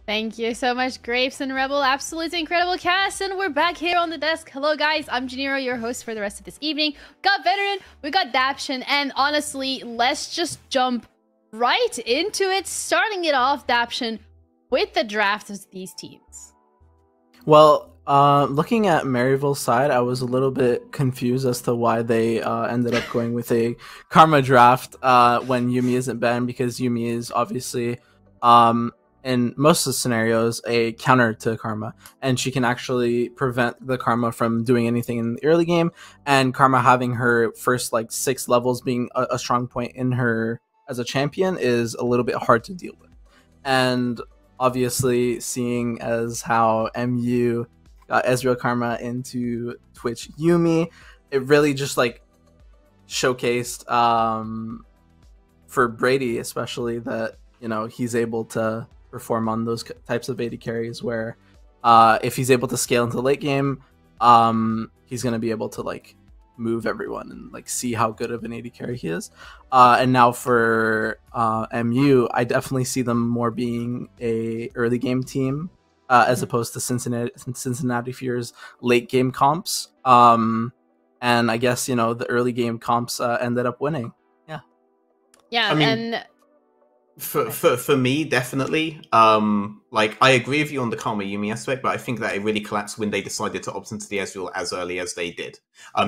Thank you so much, Grapes and Rebel. Absolutely incredible cast, and we're back here on the desk. Hello, guys. I'm Janiro, your host for the rest of this evening. We got Veteran, we got Daption, and honestly, let's just jump right into it. Starting it off, Daption, with the draft of these teams. Well, looking at Maryville's side, I was a little bit confused as to why they ended up going with a Karma draft when Yuumi isn't banned, because Yuumi is obviously in most of the scenarios a counter to Karma, and she can actually prevent the Karma from doing anything in the early game, and Karma having her first like 6 levels being a strong point in her as a champion is a little bit hard to deal with. And obviously seeing as how MU got Ezreal Karma into Twitch Yuumi, it really just like showcased for Brady especially that, you know, he's able to perform on those types of AD carries where if he's able to scale into the late game, he's going to be able to like move everyone and like see how good of an AD carry he is. And now for MU, I definitely see them more being a early game team as opposed to Cincinnati Fear's late game comps. And I guess, you know, the early game comps ended up winning. Yeah, I mean, and for me, definitely. Like, I agree with you on the Karma Yuumi aspect, but I think that it really collapsed when they decided to opt into the Ezreal as early as they did.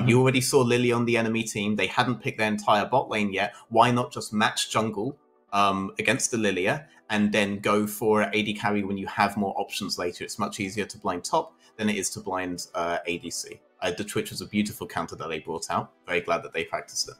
You already saw Lily on the enemy team. They hadn't picked their entire bot lane yet. Why not just match jungle against the Lilia and then go for AD carry when you have more options later? It's much easier to blind top than it is to blind ADC. The Twitch was a beautiful counter that they brought out. Very glad that they practiced it.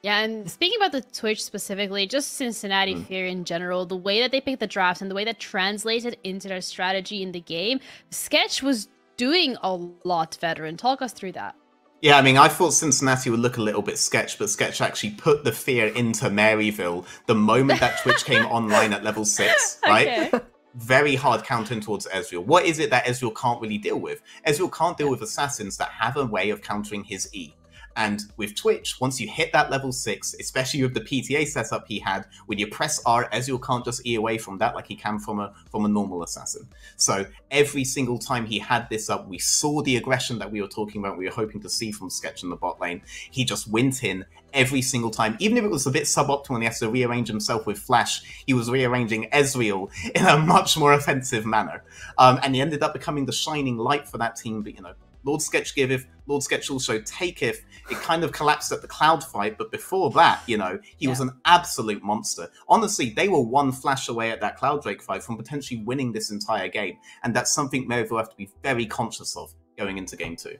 yeah, and speaking about the Twitch specifically, just Cincinnati Fear in general, the way that they picked the drafts and the way that translated into their strategy in the game, Sketch was doing a lot. Veteran, talk us through that. Yeah, I mean, I thought Cincinnati would look a little bit Sketch, but Sketch actually put the fear into Maryville the moment that Twitch came online at level 6, right? Okay. Very hard countering towards Ezreal. What is it that Ezreal can't really deal with? Ezreal can't deal with assassins that have a way of countering his E. And with Twitch, once you hit that level 6, especially with the PTA setup he had, when you press R, Ezreal can't just E away from that like he can from a normal assassin. So every single time he had this up, we saw the aggression that we were talking about, we were hoping to see from Sketch in the bot lane. He just went in every single time. Even if it was a bit suboptimal and he has to rearrange himself with Flash, he was rearranging Ezreal in a much more offensive manner. And he ended up becoming the shining light for that team, but, you know, Lord Sketch giveth, Lord Sketch also taketh. It kind of collapsed at the Cloud fight, but before that, you know, he was an absolute monster. Honestly, they were one flash away at that Cloud Drake fight from potentially winning this entire game, and that's something Maryville have to be very conscious of going into Game 2.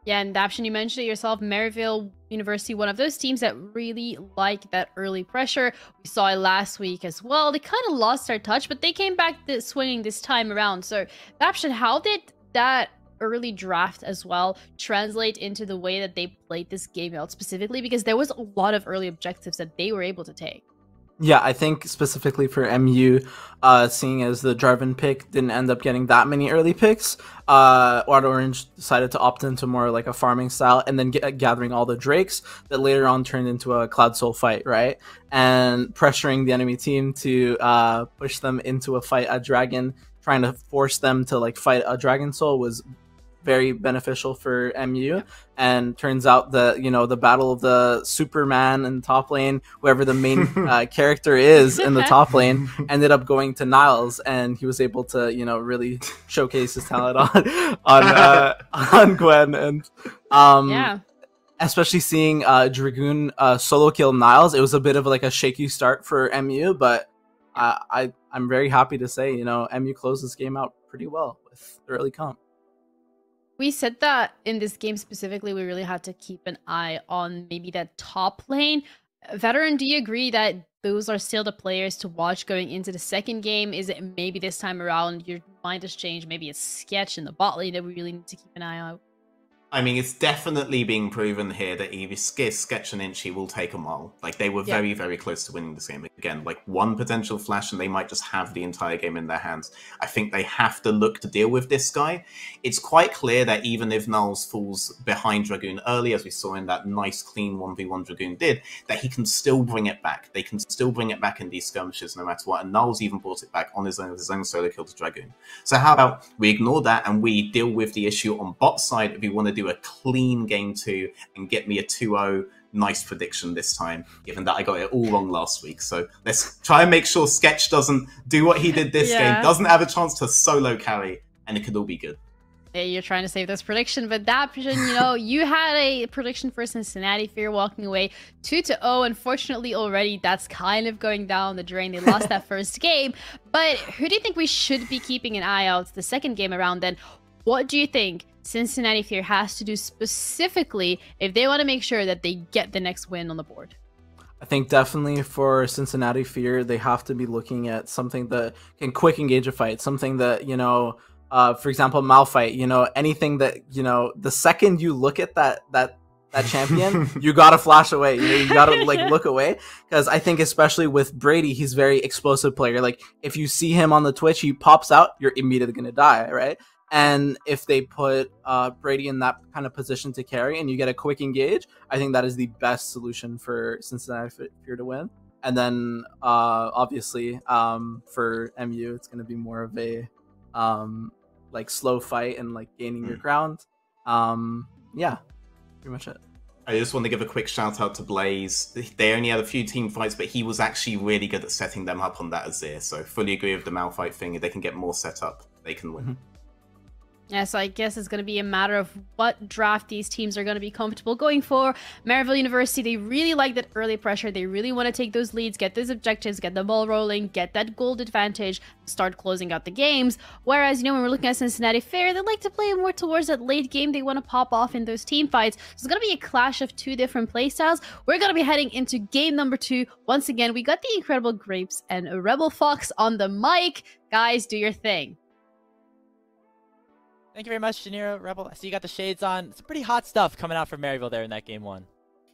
Yeah, and Daption, you mentioned it yourself, Maryville University, one of those teams that really like that early pressure. We saw it last week as well. They kind of lost their touch, but they came back swinging this time around. So, Daption, how did that early draft as well translate into the way that they played this game out specifically? Because there was a lot of early objectives that they were able to take. Yeah, I think specifically for MU, seeing as the Jarvan pick didn't end up getting that many early picks, Wild Orange decided to opt into more like a farming style and then gathering all the Drakes that later on turned into a Cloud Soul fight, right? And pressuring the enemy team to push them into a fight at Dragon, trying to force them to like fight a Dragon Soul was very beneficial for MU. And turns out that, you know, the battle of the Superman in the top lane, whoever the main character is in the top lane, ended up going to Niles, and he was able to, you know, really showcase his talent on Gwen. And Yeah. especially seeing Dragoon solo kill Niles, it was a bit of like a shaky start for MU, but I'm very happy to say, you know, MU closed this game out pretty well with the early comp. We said that in this game specifically, we really had to keep an eye on maybe that top lane. Veteran, do you agree that those are still the players to watch going into the second game? Is it maybe this time around your mind has changed? Maybe it's Sketch in the bot lane that we really need to keep an eye out? I mean, it's definitely being proven here that if you sketch an inch, he will take a mile. Like, they were very, very close to winning this game. Again, like, one potential flash and they might just have the entire game in their hands. I think they have to look to deal with this guy. It's quite clear that even if Nulls falls behind Dragoon early, as we saw in that nice, clean 1v1 Dragoon did, that he can still bring it back. They can still bring it back in these skirmishes no matter what. And Nulls even brought it back on his own with his own solo kill to Dragoon. So how about we ignore that and we deal with the issue on bot side if we want to do a clean game 2 and get me a 2-0 nice prediction this time, given that I got it all wrong last week. So let's try and make sure Sketch doesn't do what he did this game, doesn't have a chance to solo carry, and it could all be good. Hey, you're trying to save this prediction, but that prediction, you know, you had a prediction for Cincinnati Fear walking away 2-0. Unfortunately, already that's kind of going down the drain. They lost that first game. But who do you think we should be keeping an eye out the second game around then? What do you think Cincinnati Fear has to do specifically if they want to make sure that they get the next win on the board? I think definitely for Cincinnati Fear, they have to be looking at something that can quick engage a fight, something that, you know, for example, Malphite, you know, anything that, you know, the second you look at that champion, you gotta flash away. You know, you gotta like look away, because I think especially with Brady, he's very explosive player. Like if you see him on the Twitch, he pops out, you're immediately gonna die, right? And if they put Brady in that kind of position to carry and you get a quick engage, I think that is the best solution for Cincinnati Fear to win. And then obviously for MU, it's gonna be more of a like slow fight and like gaining your ground. Yeah, pretty much it. I just want to give a quick shout out to Blaze. They only had a few team fights, but he was actually really good at setting them up on that Azir. So fully agree with the Malphite thing. If they can get more set up, they can win. Yeah, so I guess it's going to be a matter of what draft these teams are going to be comfortable going for. Maryville University, they really like that early pressure. They really want to take those leads, get those objectives, get the ball rolling, get that gold advantage, start closing out the games. Whereas, you know, when we're looking at Cincinnati Fair, they like to play more towards that late game. They want to pop off in those team fights. So it's going to be a clash of two different playstyles. We're going to be heading into game number 2. Once again, we got the Incredible Grapes and a Rebel Fox on the mic. Guys, do your thing. Thank you very much, Janiro. Rebel, I see you got the shades on. Some pretty hot stuff coming out from Maryville there in that game 1.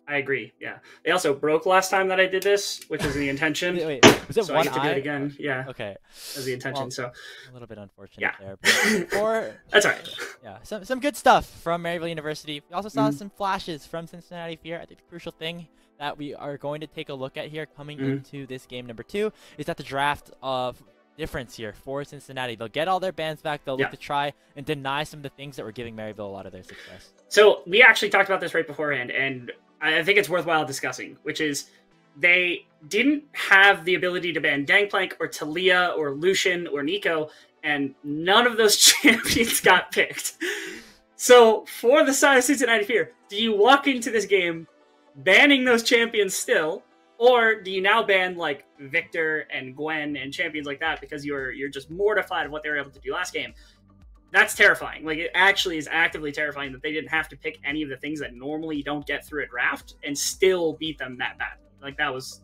I agree, yeah. They also broke last time that I did this, which was the intention. Wait, was it so one I get to do it again, yeah. Okay. That was the intention, well, so. A little bit unfortunate yeah. there. That's all right. Yeah, some good stuff from Maryville University. We also saw some flashes from Cincinnati Fear. I think the crucial thing that we are going to take a look at here coming into this game number 2 is that the draft of difference here for Cincinnati. They'll get all their bans back. They'll look to try and deny some of the things that were giving Maryville a lot of their success. So we actually talked about this right beforehand, and I think it's worthwhile discussing, which is they didn't have the ability to ban Gangplank or Talia or Lucian or Nico, and none of those champions got picked. So for the side of Cincinnati Fear, do you walk into this game banning those champions still, or do you now ban like Victor and Gwen and champions like that because you're just mortified of what they were able to do last game? That's terrifying. Like, it actually is actively terrifying that they didn't have to pick any of the things that normally you don't get through a draft and still beat them that badly. Like, that was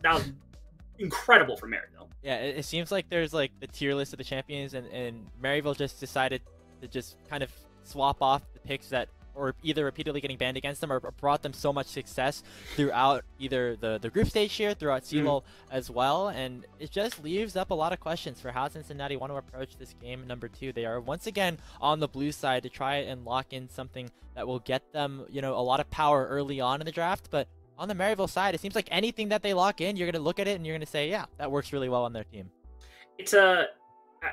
incredible for Maryville. Yeah, it seems like there's like the tier list of the champions, and Maryville just decided to just kind of swap off the picks that or either repeatedly getting banned against them or brought them so much success throughout either the group stage here, throughout CLOL as well. And it just leaves up a lot of questions for how Cincinnati want to approach this game number 2. They are once again on the blue side to try and lock in something that will get them, you know, a lot of power early on in the draft. But on the Maryville side, it seems like anything that they lock in, you're going to look at it and you're going to say, yeah, that works really well on their team. It's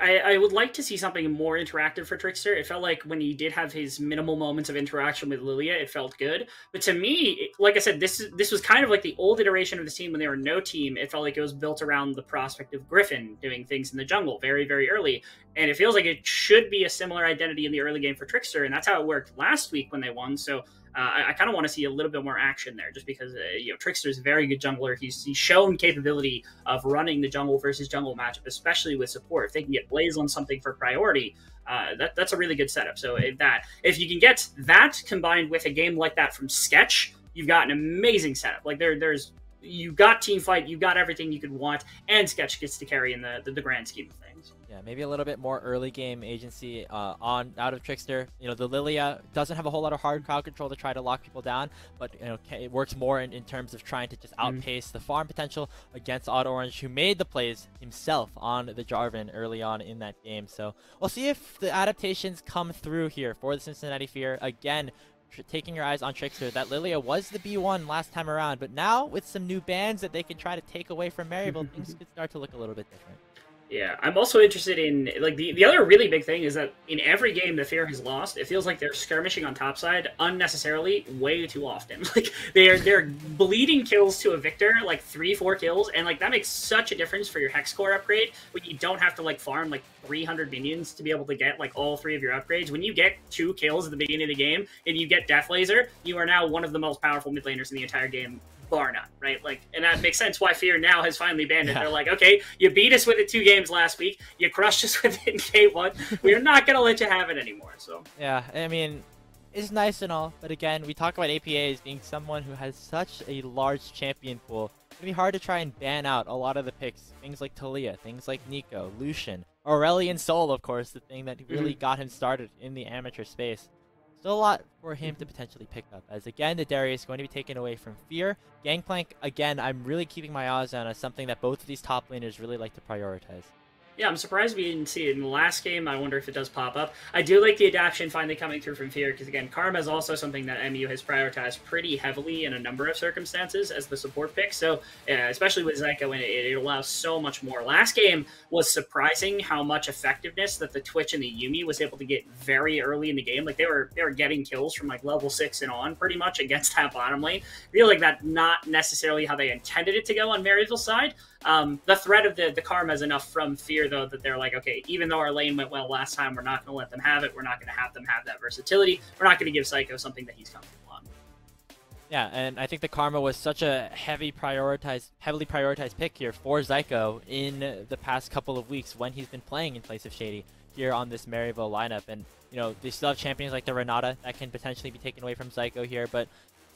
I would like to see something more interactive for Trickster. It felt like when he did have his minimal moments of interaction with Lilia, it felt good. But to me, like I said, this was kind of like the old iteration of the team when they were no team. It felt like it was built around the prospect of Griffin doing things in the jungle very, very early. And it feels like it should be a similar identity in the early game for Trickster, and that's how it worked last week when they won. So I kind of want to see a little bit more action there, just because you know, Trickster is a very good jungler. He's shown capability of running the jungle versus jungle matchup, especially with support. If they can get Blaze on something for priority, that's a really good setup. So if you can get that combined with a game like that from Sketch, you've got an amazing setup. Like there's you got team fight, you got everything you could want, and Sketch gets to carry in the grand scheme of things. Yeah, maybe a little bit more early game agency out of Trickster. You know, the Lilia doesn't have a whole lot of hard crowd control to try to lock people down, but you know, it works more in terms of trying to just outpace the farm potential against Odd Orange, who made the plays himself on the Jarvan early on in that game. So we'll see if the adaptations come through here for the Cincinnati Fear. Again, taking your eyes on Trickster, that Lilia was the B1 last time around, but now with some new bans that they can try to take away from Maryville, things could start to look a little bit different. Yeah, I'm also interested in, like, the other really big thing is that in every game the Fear has lost, it feels like they're skirmishing on topside unnecessarily way too often. Like, they're bleeding kills to a Victor, like 3-4 kills, and like that makes such a difference for your Hex Core upgrade when you don't have to like farm like 300 minions to be able to get like all 3 of your upgrades. When you get 2 kills at the beginning of the game and you get Death Laser, you are now one of the most powerful mid laners in the entire game, bar none, right? Like, and that makes sense why Fear now has finally banned it. Yeah. They're like, okay, you beat us with it 2 games last week, you crushed us with it in K1, we're not gonna let you have it anymore. So yeah, I mean, it's nice and all, but again, we talk about APA as being someone who has such a large champion pool. It's gonna be hard to try and ban out a lot of the picks, things like Talia, things like Nico, Lucian, Aurelion Sol, of course, the thing that really got him started in the amateur space. Still a lot for him to potentially pick up, as again, the Darius is going to be taken away from Fear. Gangplank, again, I'm really keeping my eyes on as something that both of these top laners really like to prioritize. Yeah, I'm surprised we didn't see it in the last game. I wonder if it does pop up. I do like the adaptation finally coming through from Fear, because again, Karma is also something that MU has prioritized pretty heavily in a number of circumstances as the support pick. So, especially with Zyko in it, it allows so much more. Last game was surprising how much effectiveness that the Twitch and the Yuumi was able to get very early in the game. Like they were getting kills from like level 6 and on pretty much against that bottom lane. I feel like that's not necessarily how they intended it to go on Maryville's side. The threat of the Karma is enough from Fear, though, that they're like, okay, even though our lane went well last time, we're not going to let them have it. We're not going to have them have that versatility. We're not going to give Psycho something that he's comfortable on. Yeah, and I think the Karma was such a heavily prioritized pick here for Zyko in the past couple of weeks when he's been playing in place of Shady here on this Maryville lineup. And, you know, they still have champions like the Renata that can potentially be taken away from Zyko here, but,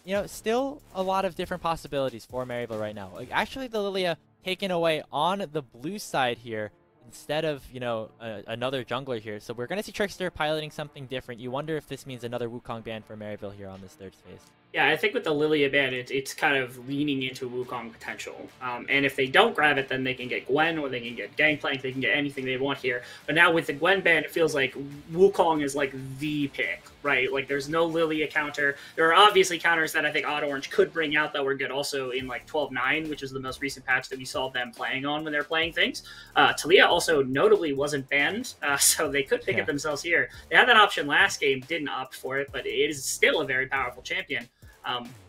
you know, still a lot of different possibilities for Maryville right now. Like, actually, the Lilia taken away on the blue side here instead of, you know, another jungler here. So we're going to see Trickster piloting something different. You wonder if this means another Wukong ban for Maryville here on this third phase. Yeah, I think with the Lilia ban, it's kind of leaning into Wukong potential. And if they don't grab it, then they can get Gwen, or they can get Gangplank, they can get anything they want here. But now with the Gwen ban, it feels like Wukong is like the pick, right? Like there's no Lilia counter. There are obviously counters that I think Odd Orange could bring out that were good also in like 12.9, which is the most recent patch that we saw them playing on when they're playing things. Talia also notably wasn't banned, so they could pick it themselves here. They had that option last game, didn't opt for it, but it is still a very powerful champion.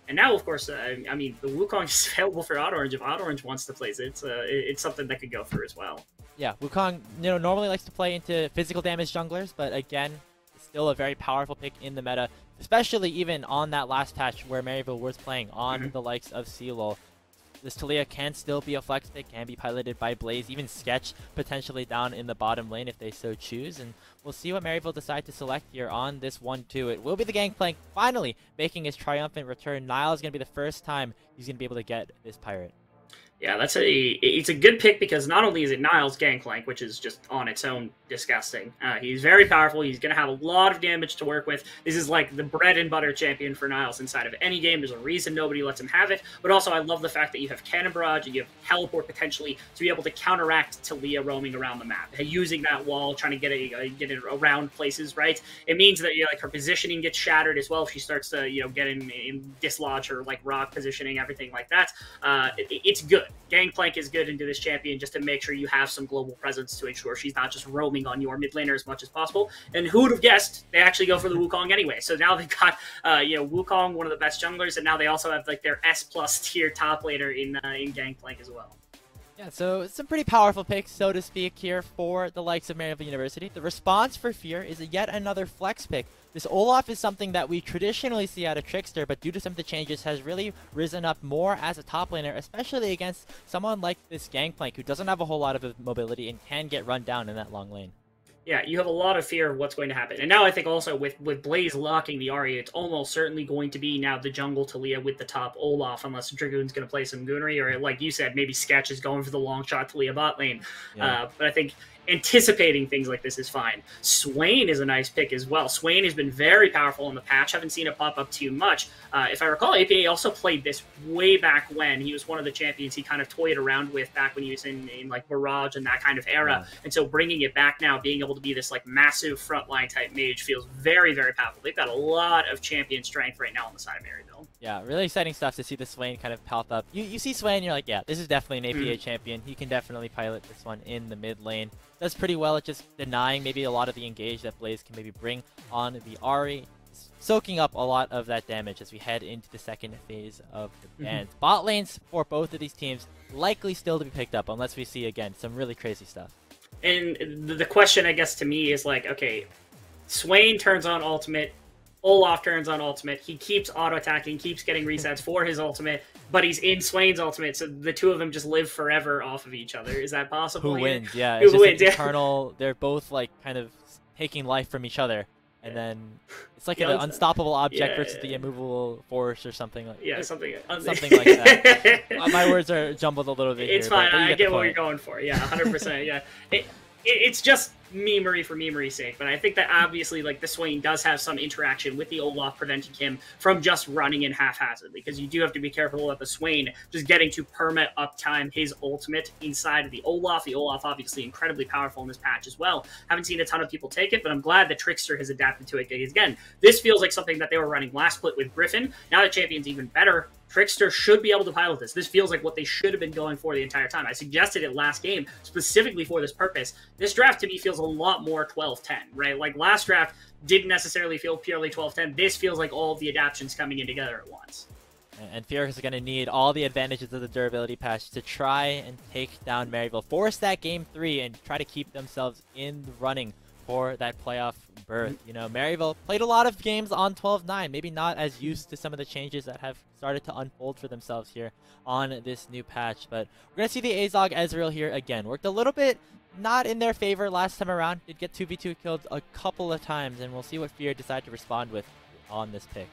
And now, of course, I mean, the Wukong is available for Odd Orange. If Odd Orange wants to place it, it's something that could go through as well. Yeah, Wukong, you know, normally likes to play into physical damage junglers, but again, it's still a very powerful pick in the meta, especially even on that last patch where Maryville was playing on the likes of CeeLo. This Talia can still be a flex pick, can be piloted by Blaze, even Sketch potentially down in the bottom lane if they so choose. And we'll see what Maryville decide to select here on this 1-2. It will be the Gangplank finally making his triumphant return. Nile is going to be the first time he's going to be able to get this pirate. Yeah, it's a good pick because not only is it Nile's Gangplank, which is just on its own disgusting. He's very powerful. He's going to have a lot of damage to work with. This is like the bread and butter champion for Niles inside of any game. There's a reason nobody lets him have it. But also, I love the fact that you have Cannon Barrage and you have Teleport potentially to be able to counteract Talia roaming around the map, using that wall, trying to get it around places. Right? It means that like her positioning gets shattered as well if she starts to get in dislodge her like rock positioning, everything like that. It's good. Gangplank is good into this champion just to make sure you have some global presence to ensure she's not just roaming on your mid laner as much as possible. And who would have guessed they actually go for the Wukong anyway? So now they've got Wukong, one of the best junglers, and now they also have like their S+ tier top laner in Gangplank as well. Yeah, so some pretty powerful picks, so to speak, here for the likes of Maryville University. The response for Fear is yet another flex pick. This Olaf is something that we traditionally see out of Trickster, but due to some of the changes has really risen up more as a top laner, especially against someone like this Gangplank who doesn't have a whole lot of mobility and can get run down in that long lane. Yeah, you have a lot of fear of what's going to happen. And now I think also with Blaze locking the Ahri, it's almost certainly going to be now the jungle Talia with the top Olaf, unless Dragoon's going to play some Goonery, or like you said, maybe Sketch is going for the long shot Talia bot lane. Yeah. But I think anticipating things like this is fine. Swain is a nice pick as well. Swain has been very powerful in the patch. Haven't seen it pop up too much. If I recall, APA also played this way back when. He was one of the champions he kind of toyed around with back when he was in like Mirage and that kind of era. Yeah. And so bringing it back now, being able to be this like massive frontline type mage feels very, very powerful. They've got a lot of champion strength right now on the side of Maryville. Yeah, really exciting stuff to see the Swain kind of pop up. You see Swain, you're like, yeah, this is definitely an APA champion. He can definitely pilot this one in the mid lane. Does pretty well at just denying maybe a lot of the engage that Blaze can maybe bring on the Ahri, soaking up a lot of that damage as we head into the second phase of the bans. Bot lanes for both of these teams likely still to be picked up unless we see, again, some really crazy stuff. And the question, I guess, to me is like, okay, Swain turns on ultimate, Olaf turns on ultimate, he keeps auto-attacking, keeps getting resets for his ultimate, but he's in Swain's ultimate, so the two of them just live forever off of each other. Is that possible? Who wins? Yeah, Who it's just wins? an eternal, they're both like kind of taking life from each other. And then it's like an unstoppable object versus the immovable force or something like something like that. My words are jumbled a little bit. It's here, fine. but I get what point. you're going for. Yeah, 100%. Yeah, it's just memery for memory's sake. But I think that obviously, like, the Swain does have some interaction with the Olaf, preventing him from just running in haphazardly. Because you do have to be careful with the Swain just getting to perma uptime his ultimate inside of the Olaf. The Olaf obviously incredibly powerful in this patch as well. Haven't seen a ton of people take it, but I'm glad that Trickster has adapted to it. Because again, this feels like something that they were running last split with Griffin. Now the champion's even better. Trickster should be able to pilot this. This feels like what they should have been going for the entire time. I suggested it last game specifically for this purpose. This draft to me feels a lot more 12-10, right? Like last draft didn't necessarily feel purely 12-10. This feels like all of the adaptions coming in together at once. And Furious is going to need all the advantages of the durability patch to try and take down Maryville, force that game 3, and try to keep themselves in the running for that playoff berth. You know, Maryville played a lot of games on 12-9, maybe not as used to some of the changes that have started to unfold for themselves here on this new patch. But we're going to see the Azog Ezreal here again. Worked a little bit not in their favor last time around. Did get 2v2 killed a couple of times, and we'll see what Fear decide to respond with on this pick.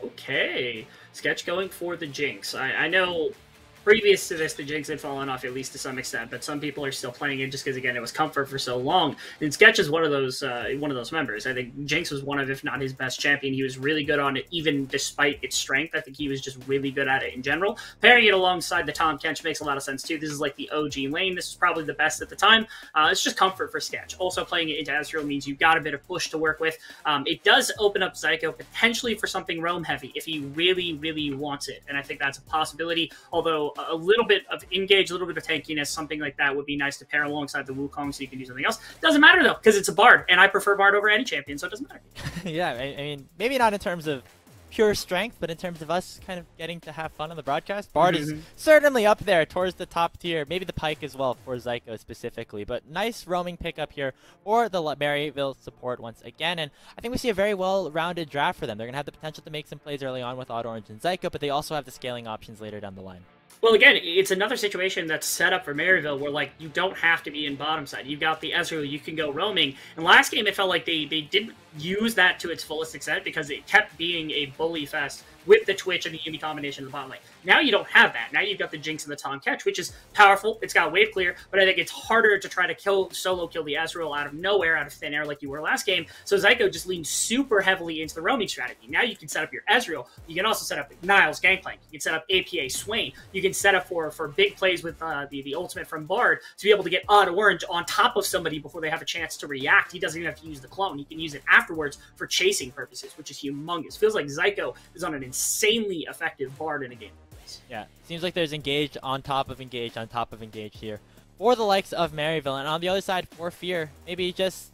Okay. Sketch going for the Jinx. I know previous to this, the Jinx had fallen off at least to some extent, but some people are still playing it just because, again, it was comfort for so long. And Sketch is one of those members. I think Jinx was one of, if not his best champion. He was really good on it, even despite its strength. I think he was just really good at it in general. Pairing it alongside the Tahm Kench makes a lot of sense too. This is like the OG lane. This is probably the best at the time. It's just comfort for Sketch. Also, playing it into Ezreal means you've got a bit of push to work with. It does open up Zyko potentially for something roam heavy if he really, really wants it, and I think that's a possibility. Although a little bit of engage, a little bit of tankiness, something like that would be nice to pair alongside the Wukong so you can do something else. Doesn't matter though, because it's a Bard, and I prefer Bard over any champion, so it doesn't matter. Yeah, I mean, maybe not in terms of pure strength, but in terms of us kind of getting to have fun on the broadcast, Bard is certainly up there towards the top tier, maybe the Pike as well for Zyko specifically. But nice roaming pickup here for the Maryville support once again, and I think we see a very well-rounded draft for them. They're going to have the potential to make some plays early on with Odd Orange and Zyko, but they also have the scaling options later down the line. Well, again, it's another situation that's set up for Maryville where, like, you don't have to be in bottom side. You've got the Ezreal, you can go roaming. And last game, it felt like they didn't use that to its fullest extent because it kept being a bully fest with the Twitch and the Yuumi combination in the bottom lane. Now you don't have that. Now you've got the Jinx and the Tahm Kench, which is powerful. It's got wave clear, but I think it's harder to try to solo kill the Ezreal out of nowhere, out of thin air like you were last game. So Zyko just leans super heavily into the roaming strategy. Now you can set up your Ezreal. You can also set up Niles Gangplank. You can set up APA Swain. You can set up for big plays with the ultimate from Bard to be able to get Odd Orange on top of somebody before they have a chance to react. He doesn't even have to use the clone. He can use it afterwards for chasing purposes, which is humongous. Feels like Zyko is on an insanely effective Bard in a game like this. Yeah, seems like there's engage on top of engage on top of engage here for the likes of Maryville, and on the other side for Fear, maybe just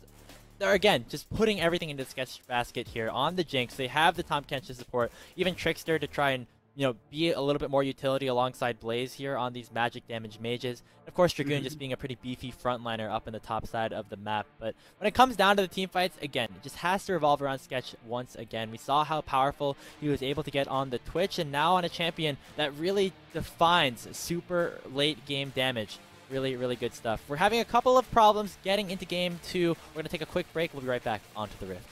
again, just putting everything into the Sketch basket here on the Jinx. They have the Tahm Kench to support, even Trickster to try and, you know, be a little bit more utility alongside Blaze here on these magic damage mages. Of course, Dragoon just being a pretty beefy frontliner up in the top side of the map. But when it comes down to the team fights, again, it just has to revolve around Sketch once again. We saw how powerful he was able to get on the Twitch, and now on a champion that really defines super late game damage. Really, really good stuff. We're having a couple of problems getting into game 2. We're going to take a quick break. We'll be right back onto the Rift.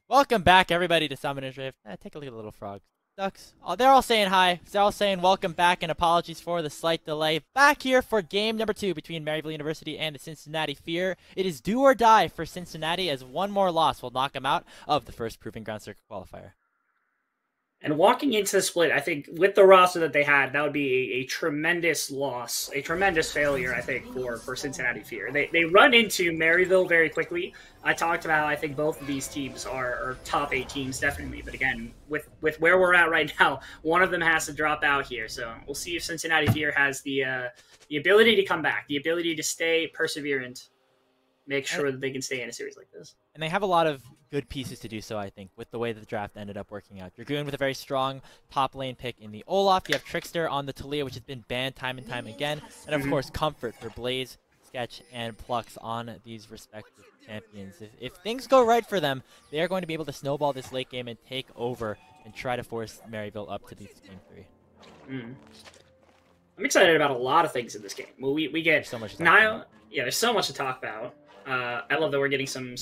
Welcome back, everybody, to Summoner's Rift. Take a look at the little frogs. Ducks. Oh, they're all saying hi. They're all saying welcome back and apologies for the slight delay. Back here for game number 2 between Maryville University and the Cincinnati Fear. It is do or die for Cincinnati, as one more loss will knock them out of the first Proving Ground Circuit qualifier. And walking into the split, I think with the roster that they had, that would be a tremendous loss, a tremendous failure, I think, for Cincinnati Fear. They run into Maryville very quickly. I talked about how I think both of these teams are top 8 teams, definitely. But again, with where we're at right now, one of them has to drop out here. So we'll see if Cincinnati Fear has the ability to come back, the ability to stay perseverant, make sure that they can stay in a series like this. And they have a lot of good pieces to do so, I think, with the way that the draft ended up working out. Dragoon with a very strong top lane pick in the Olaf. You have Trickster on the Talia, which has been banned time and time again. And, of course, Comfort for Blaze, Sketch, and Plux on these respective champions. If things go right for them, they are going to be able to snowball this late game and take over and try to force Maryville up to these game 3. I'm excited about a lot of things in this game. Well, we get so much to Nile. Yeah, there's so much to talk about. I love that we're getting some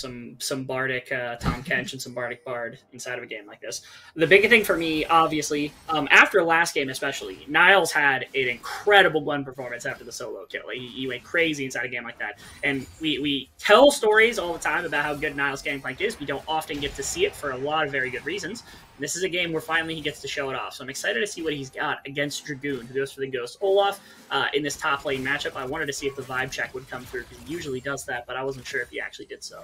Bardic Tom Kench and some Bardic Bard inside of a game like this. The big thing for me, obviously, after last game especially, Niles had an incredible one performance after the solo kill. He went crazy inside a game like that. And we tell stories all the time about how good Niles Gangplank is. We don't often get to see it for a lot of very good reasons. This is a game where finally he gets to show it off. So I'm excited to see what he's got against Dragoon, who goes for the Ghost Olaf in this top lane matchup. I wanted to see if the vibe check would come through, because he usually does that, but I wasn't sure if he actually did so.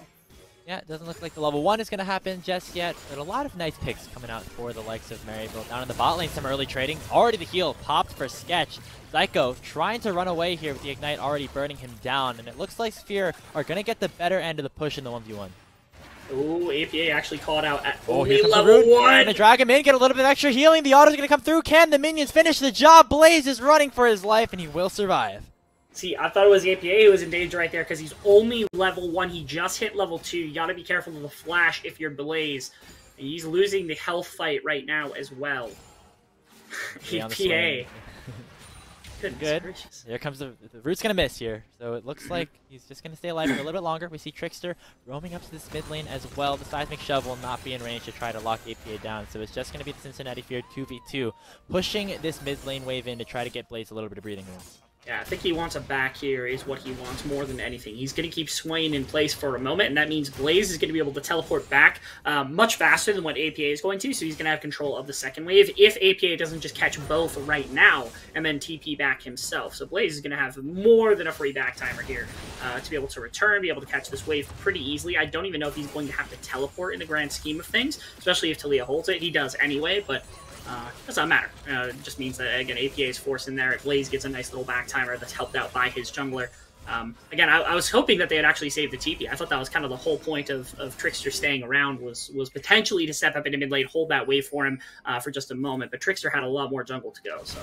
Yeah, it doesn't look like the level 1 is going to happen just yet, but a lot of nice picks coming out for the likes of Maryville. Down in the bot lane, some early trading. Already the heal popped for Sketch. Psycho trying to run away here with the Ignite already burning him down, and it looks like Sphere are going to get the better end of the push in the 1v1. Ooh, APA actually called out at only level 1. Gonna drag him in, get a little bit of extra healing. The auto's gonna come through. Can the minions finish the job? Blaze is running for his life, and he will survive. See, I thought it was the APA who was in danger right there, because he's only level 1. He just hit level 2. You gotta be careful of the flash if you're Blaze. And he's losing the health fight right now as well. APA. Good. Here comes the root's gonna miss here, so it looks like he's just gonna stay alive for a little bit longer. We see Trickster roaming up to this mid lane as well. The Seismic Shove will not be in range to try to lock APA down, so it's just gonna be the Cincinnati Fear 2v2, pushing this mid lane wave in to try to get Blaze a little bit of breathing room. Yeah, I think he wants a back here is what he wants more than anything. He's going to keep swaying in place for a moment, and that means Blaze is going to be able to teleport back much faster than what APA is going to, so he's going to have control of the second wave if APA doesn't just catch both right now and then TP back himself. So Blaze is going to have more than a free back timer here to be able to return, be able to catch this wave pretty easily. I don't even know if he's going to have to teleport in the grand scheme of things, especially if Talia holds it. He does anyway, but it doesn't matter. It just means that, again, APA is forced in there. Blaze gets a nice little back timer that's helped out by his jungler. Again, I was hoping that they had actually saved the TP. I thought that was kind of the whole point of Trickster staying around was potentially to step up into mid lane, hold that wave for him for just a moment. But Trickster had a lot more jungle to go. So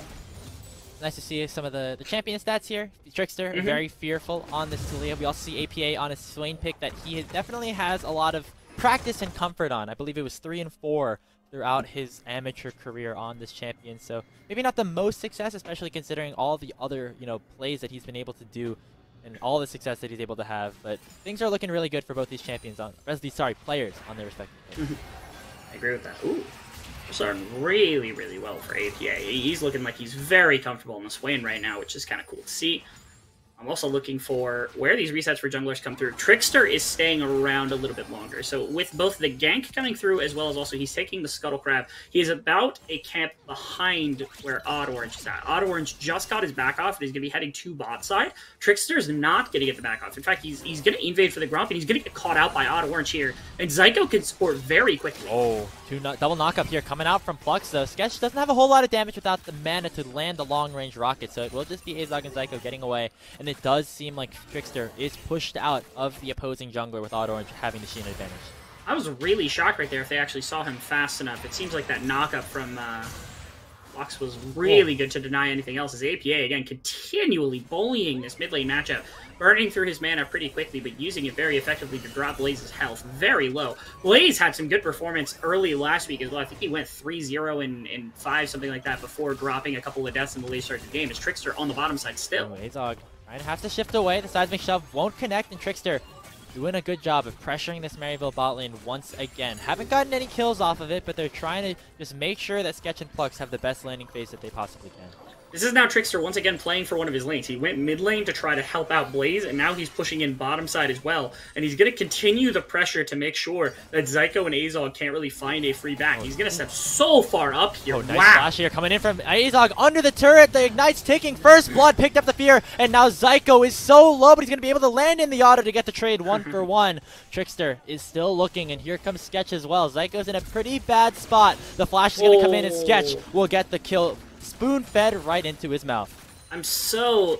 nice to see some of the champion stats here. Trickster, very fearful on this Talia. We also see APA on his Swain pick that he definitely has a lot of practice and comfort on. I believe it was 3 and 4 throughout his amateur career on this champion, so maybe not the most success, especially considering all the other plays that he's been able to do and all the success that he's able to have. But things are looking really good for both these champions players on their respective teams. I agree with that. Ooh, starting really, really well for APA. He's looking like he's very comfortable in the Swain right now, which is kind of cool to see. I'm also looking for where these resets for junglers come through. Trickster is staying around a little bit longer. So with both the gank coming through as well as also he's taking the Scuttle Crab, he is about a camp behind where Odd Orange is at. Odd Orange just got his back off and he's going to be heading to bot side. Trickster is not going to get the back off. In fact, he's going to invade for the Grump and he's going to get caught out by Odd Orange here. And Zyko can support very quickly. Oh, double knock up here coming out from Plux though. Sketch doesn't have a whole lot of damage without the mana to land the long range rocket, so it will just be Azog and Zyko getting away. And it does seem like Trickster is pushed out of the opposing jungler with Odd Orange having the Sheen advantage. I was really shocked right there if they actually saw him fast enough. It seems like that knock-up from Fox was really good to deny anything else. As APA, again, continually bullying this mid lane matchup, burning through his mana pretty quickly, but using it very effectively to drop Blaze's health very low. Blaze had some good performance early last week as well. I think he went 3-0 in 5, something like that, before dropping a couple of deaths in the late start of the game. As Trickster on the bottom side still. Azog trying to have to shift away. The seismic shove won't connect, and Trickster doing a good job of pressuring this Maryville bot lane once again. Haven't gotten any kills off of it, but they're trying to just make sure that Sketch and Plux have the best landing phase that they possibly can. This is now Trickster once again playing for one of his lanes. He went mid lane to try to help out Blaze, and now he's pushing in bottom side as well. And he's going to continue the pressure to make sure that Zyko and Azog can't really find a free back. He's going to step so far up here. Oh, nice flash here coming in from Azog under the turret. The Ignite's ticking. First blood picked up the fear, and now Zyko is so low, but he's going to be able to land in the auto to get the trade 1-for-1. Trickster is still looking, and here comes Sketch as well. Zyko's in a pretty bad spot. The flash is going to come in, and Sketch will get the kill. Spoon-fed right into his mouth. I'm so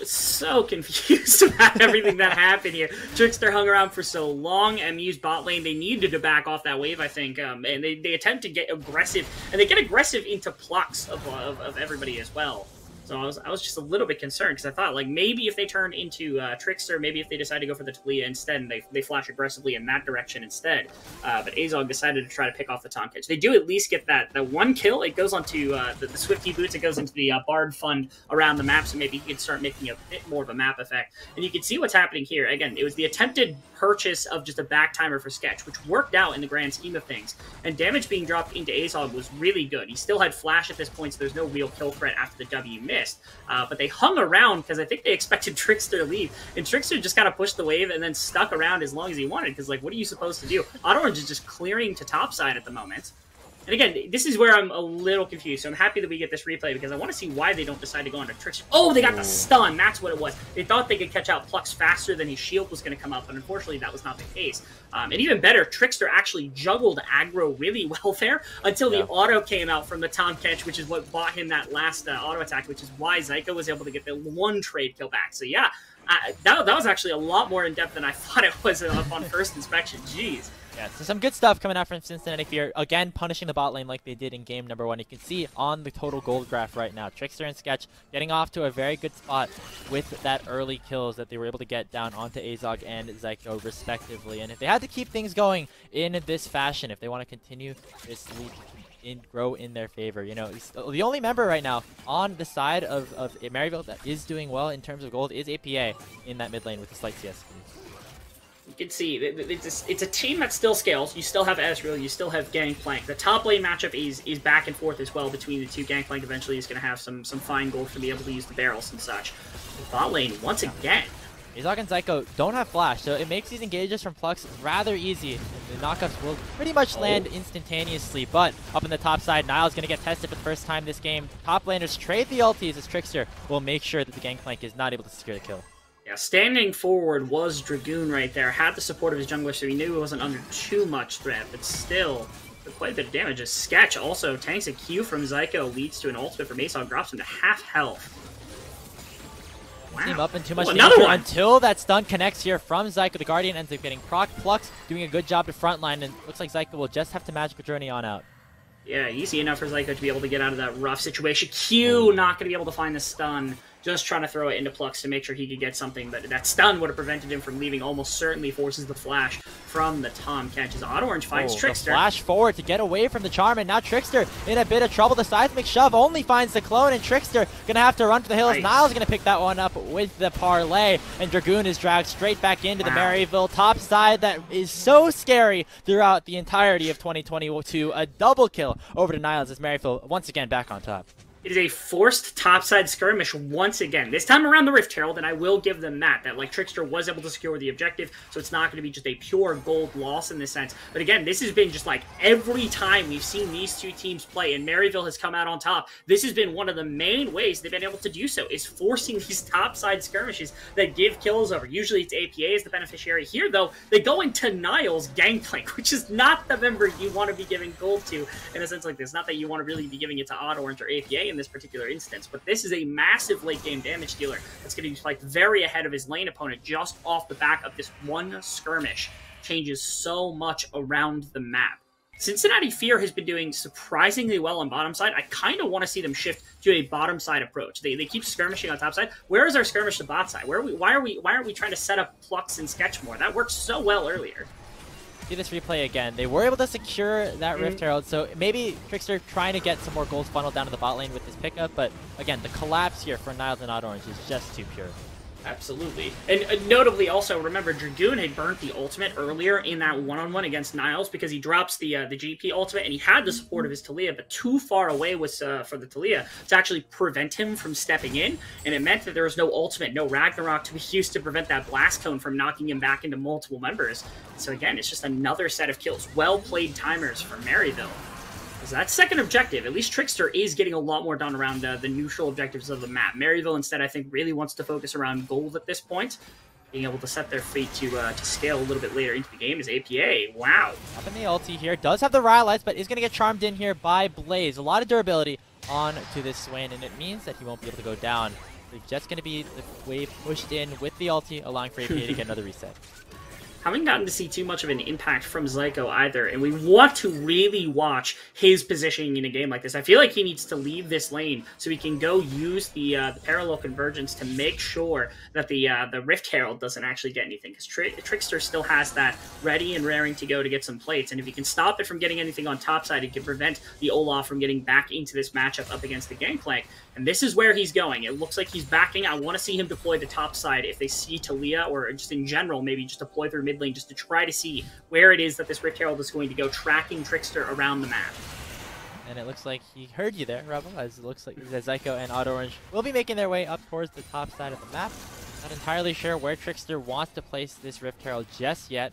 confused about everything that happened here. Trickster hung around for so long. MU's bot lane, they needed to back off that wave, I think. And they attempt to get aggressive, and they get aggressive into Plux of everybody as well. So I was just a little bit concerned, because I thought, like, maybe if they turn into Trickster, maybe if they decide to go for the Talia instead, and they flash aggressively in that direction instead. But Azog decided to try to pick off the Tom Catch. They do at least get that one kill. It goes onto the Swifty Boots. It goes into the Bard Fund around the map, so maybe he can start making a bit more of a map effect. And you can see what's happening here. Again, it was the attempted purchase of just a back timer for Sketch, which worked out in the grand scheme of things. And damage being dropped into Azog was really good. He still had flash at this point, so there's no real kill threat after the W missed. But they hung around because I think they expected Trickster to leave. And Trickster just kind of pushed the wave and then stuck around as long as he wanted, because, like, what are you supposed to do? Orange is just clearing to topside at the moment. And again, this is where I'm a little confused, so I'm happy that we get this replay, because I want to see why they don't decide to go into Trickster. Oh, they got the stun! That's what it was. They thought they could catch out Plux faster than his shield was going to come up, but unfortunately that was not the case. And even better, Trickster actually juggled aggro really well there until the auto came out from the Tom Catch, which is what bought him that last auto attack, which is why Zyko was able to get the one trade kill back. So yeah, that was actually a lot more in-depth than I thought it was upon first inspection. Jeez. Yeah, so some good stuff coming out from Cincinnati Fear. Again, punishing the bot lane like they did in game number 1. You can see on the total gold graph right now, Trickster and Sketch getting off to a very good spot with that early kills that they were able to get down onto Azog and Zyko respectively. And if they had to keep things going in this fashion, if they want to continue this lead grow in their favor, you know, the only member right now on the side of Maryville that is doing well in terms of gold is APA in that mid lane with the slight CS speed. You can see it's a team that still scales. You still have Ezreal, you still have Gangplank. The top lane matchup is back and forth as well between the two. Gangplank eventually is going to have some fine gold to be able to use the barrels and such. The bot lane, once again. Azog and Zyko don't have flash, so it makes these engages from Plux rather easy. The knockups will pretty much land instantaneously, but up in the top side, Niall's going to get tested for the first time this game. Top laners trade the ultis as Trickster will make sure that the Gangplank is not able to secure the kill. Yeah, standing forward was Dragoon right there. Had the support of his jungler, so he knew he wasn't under too much threat, but still, quite a bit of damage. A Sketch also tanks a Q from Zyko, leads to an ultimate from Azog, drops him to half health. Wow. Team up in too much danger until that stun connects here from Zyko. The Guardian ends up getting proc. Plux doing a good job to frontline, and looks like Zyko will just have to magical journey on out. Yeah, easy enough for Zyko to be able to get out of that rough situation. Q not going to be able to find the stun. Just trying to throw it into Plux to make sure he could get something, but that stun would have prevented him from leaving. Almost certainly forces the flash from the Tom Catch. As Orange finds Trickster. Flash forward to get away from the charm, and now Trickster in a bit of trouble. The seismic shove only finds the clone, and Trickster gonna have to run for the hills. Nice. Niall's gonna pick that one up with the parlay, and Dragoon is dragged straight back into the Maryville top side. That is so scary throughout the entirety of 2022. A double kill over to Niall's as Maryville once again back on top. It is a forced topside skirmish once again. This time around the Rift Herald, and I will give them that like Trickster was able to secure the objective, so it's not going to be just a pure gold loss in this sense. But again, this has been just like every time we've seen these two teams play and Maryville has come out on top, this has been one of the main ways they've been able to do so, is forcing these topside skirmishes that give kills over. Usually it's APA as the beneficiary. Here, though, they go into Niall's Gangplank, which is not the member you want to be giving gold to in a sense like this. Not that you want to really be giving it to Orange or APA in this particular instance, but this is a massive late game damage dealer that's going to be like very ahead of his lane opponent just off the back of this one skirmish. Changes so much around the map. Cincinnati Fear has been doing surprisingly well on bottom side. I kind of want to see them shift to a bottom side approach. They keep skirmishing on top side. Where is our skirmish to bot side? Why aren't we trying to set up Plux and Sketch more? That worked so well earlier. See this replay again. They were able to secure that Rift Herald, so maybe Trickster trying to get some more goals funneled down to the bot lane with this pickup, but again, the collapse here for Niles and Odd Orange is just too pure. Absolutely. And notably also, remember, Dragoon had burnt the ultimate earlier in that one-on-one against Niles because he drops the GP ultimate, and he had the support of his Talia, but too far away was for the Talia to actually prevent him from stepping in, and it meant that there was no ultimate, no Ragnarok to be used to prevent that Blast Cone from knocking him back into multiple members. So again, it's just another set of kills. Well-played timers for Maryville. So that's second objective. At least Trickster is getting a lot more done around the neutral objectives of the map. Maryville, instead, I think, really wants to focus around gold at this point. Being able to set their fate to scale a little bit later into the game is APA. Wow. Up in the ulti here. Does have the Rylai's, but is going to get charmed in here by Blaze. A lot of durability on to this Swain, and it means that he won't be able to go down. They're just going to be the wave pushed in with the ulti, allowing for APA to get another reset. Haven't gotten to see too much of an impact from Zyko either, and we want to really watch his positioning in a game like this. I feel like he needs to leave this lane so he can go use the parallel convergence to make sure that the Rift Herald doesn't actually get anything, because Trickster still has that ready and raring to go to get some plates, and if he can stop it from getting anything on top side, he can prevent the Olaf from getting back into this matchup up against the Gangplank. And this is where he's going. It looks like he's backing. I want to see him deploy to top side if they see Talia, or just in general, maybe just deploy through mid lane just to try to see where it is that this Rift Herald is going to go, tracking Trickster around the map. And it looks like he heard you there, Rebel, as it looks like Zyko and Odd Orange will be making their way up towards the top side of the map. Not entirely sure where Trickster wants to place this Rift Herald just yet.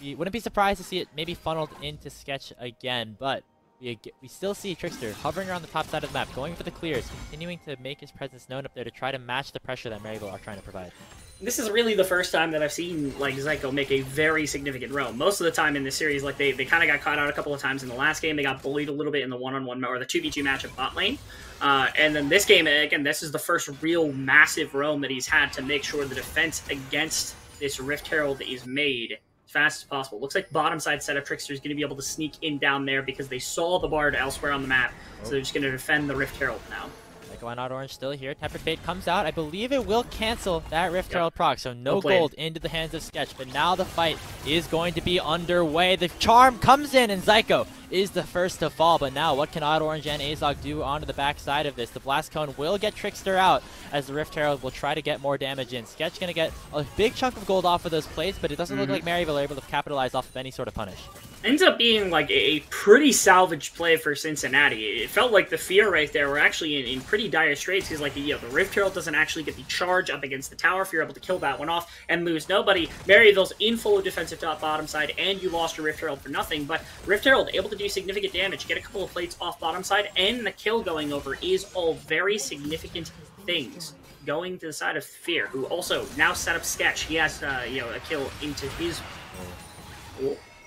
We wouldn't be surprised to see it maybe funneled into Sketch again, but we still see Trickster hovering around the top side of the map, going for the clears, continuing to make his presence known up there to try to match the pressure that Maryville are trying to provide. This is really the first time that I've seen like Zyko make a very significant roam. Most of the time in this series, like they kind of got caught out a couple of times in the last game. They got bullied a little bit in the one-on-one or the 2v2 match at bot lane. And then this game, again, this is the first real massive roam that he's had to make sure the defense against this Rift Herald is made as fast as possible. Looks like bottom side setup Trickster is going to be able to sneak in down there because they saw the Bard elsewhere on the map. So they're just going to defend the Rift Herald now. Zyko and Orange still here. Tempered Fate comes out. I believe it will cancel that Rift Herald proc, so no gold into the hands of Sketch. But now the fight is going to be underway. The charm comes in, and Zyko is the first to fall. But now, what can Odd Orange and Azog do onto the backside of this? The Blast Cone will get Trickster out, as the Rift Herald will try to get more damage in. Sketch going to get a big chunk of gold off of those plates, but it doesn't look like Maryville are able to capitalize off of any sort of punish. Ends up being like a pretty salvaged play for Cincinnati. It felt like the Fear right there were actually in pretty dire straits because, like, the Rift Herald doesn't actually get the charge up against the tower if you're able to kill that one off and lose nobody. Maryville's in full defensive top bottom side, and you lost your Rift Herald for nothing, but Rift Herald able to do significant damage, get a couple of plates off bottom side, and the kill going over is all very significant things. Going to the side of Fear, who also now set up Sketch. He has, a kill into his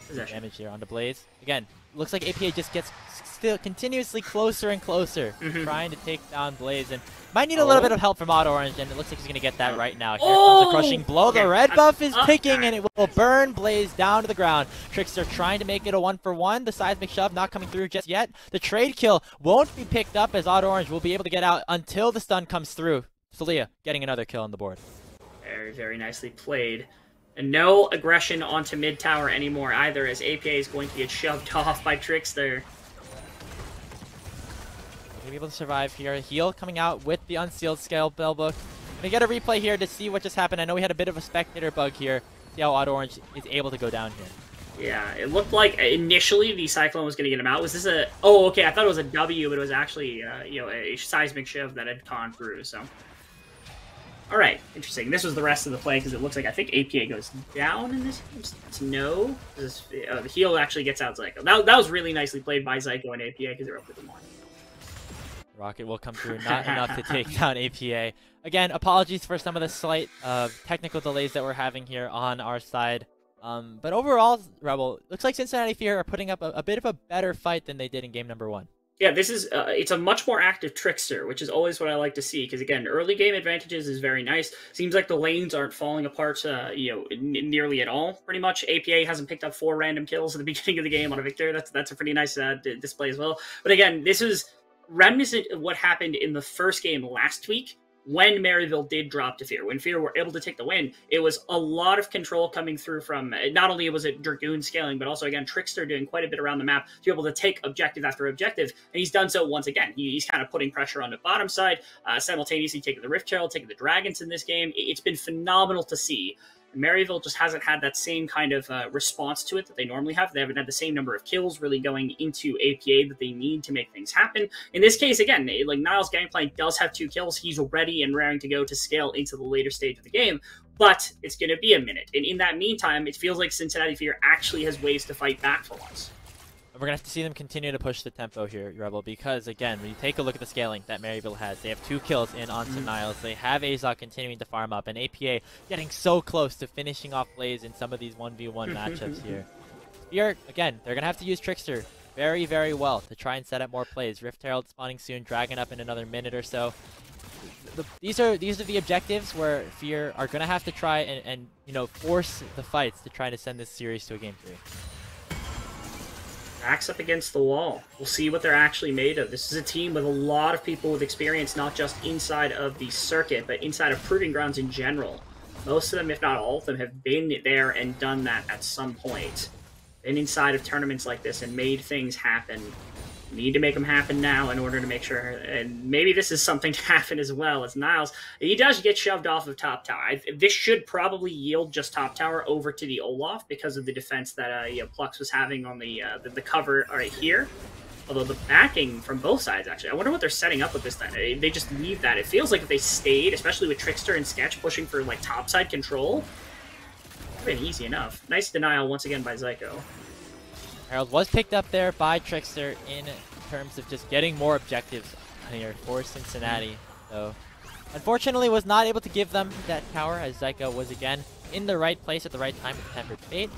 possession. Damage here onto Blaze. Again, looks like APA just gets still continuously closer and closer, trying to take down Blaze, and might need a little bit of help from Odd Orange, and it looks like he's going to get that right now. Here comes the crushing blow. The red buff is picking, and it will burn Blaze down to the ground. Trickster trying to make it a 1-for-1. The seismic shove not coming through just yet. The trade kill won't be picked up, as Odd Orange will be able to get out until the stun comes through. Salia getting another kill on the board. Very, very nicely played. And no aggression onto mid tower anymore either, as APA is going to get shoved off by Trickster. Gonna be able to survive here. Heal coming out with the unsealed scale spellbook. Gonna get a replay here to see what just happened. I know we had a bit of a spectator bug here. See how Odd Orange is able to go down here. Yeah, it looked like initially the Cyclone was going to get him out. Was this a... Oh, okay, I thought it was a W, but it was actually, a seismic shiv that had gone through, so... Alright, interesting. This was the rest of the play, because it looks like I think APA goes down in this game. It's no. The heal actually gets out Zyko. That was really nicely played by Zyko and APA, because they're up with the more. Rocket will come through, not enough to take down APA. Again, apologies for some of the slight technical delays that we're having here on our side. But overall, Rebel, looks like Cincinnati Fear are putting up a bit of a better fight than they did in game number 1. Yeah, this is it's a much more active Trickster, which is always what I like to see. Because again, early game advantages is very nice. Seems like the lanes aren't falling apart, nearly at all. Pretty much, APA hasn't picked up 4 random kills at the beginning of the game on a Victor. That's a pretty nice display as well. But again, this is reminiscent of what happened in the first game last week, when Maryville did drop to Fear. When Fear were able to take the win, it was a lot of control coming through from, not only was it Dragoon scaling, but also, again, Trickster doing quite a bit around the map to be able to take objective after objective, and he's done so once again. He's kind of putting pressure on the bottom side, simultaneously taking the Rift Herald, taking the Dragons in this game. It's been phenomenal to see. Maryville just hasn't had that same kind of response to it that they normally have. They haven't had the same number of kills really going into APA that they need to make things happen. In this case, again, like Niles Gangplank does have 2 kills. He's ready and raring to go to scale into the later stage of the game, but it's going to be a minute. And in that meantime, it feels like Cincinnati Fear actually has ways to fight back for once. We're going to have to see them continue to push the tempo here, Rebel, because, again, when you take a look at the scaling that Maryville has, they have 2 kills in onto Niles. They have Azog continuing to farm up, and APA getting so close to finishing off plays in some of these 1v1 matchups here. Here, again, they're going to have to use Trickster very, very well to try and set up more plays. Rift Herald spawning soon, Dragon up in another minute or so. These are the objectives where Fear are going to have to try and force the fights to try to send this series to a Game 3. Backs up against the wall. We'll see what they're actually made of. This is a team with a lot of people with experience, not just inside of the circuit, but inside of Proving Grounds in general. Most of them, if not all of them, have been there and done that at some point. Been inside of tournaments like this and made things happen. Need to make them happen now in order to make sure, and maybe this is something to happen as well as Niles. He does get shoved off of top tower. This should probably yield just top tower over to the Olaf because of the defense that Plux was having on the cover right here. Although the backing from both sides, actually. I wonder what they're setting up with this then. They just leave that. It feels like if they stayed, especially with Trickster and Sketch pushing for like topside control, it's been easy enough. Nice denial once again by Zyko. Herald was picked up there by Trickster in terms of just getting more objectives here for Cincinnati. So, unfortunately, was not able to give them that tower as Zyko was again in the right place at the right time with Tempered Fate.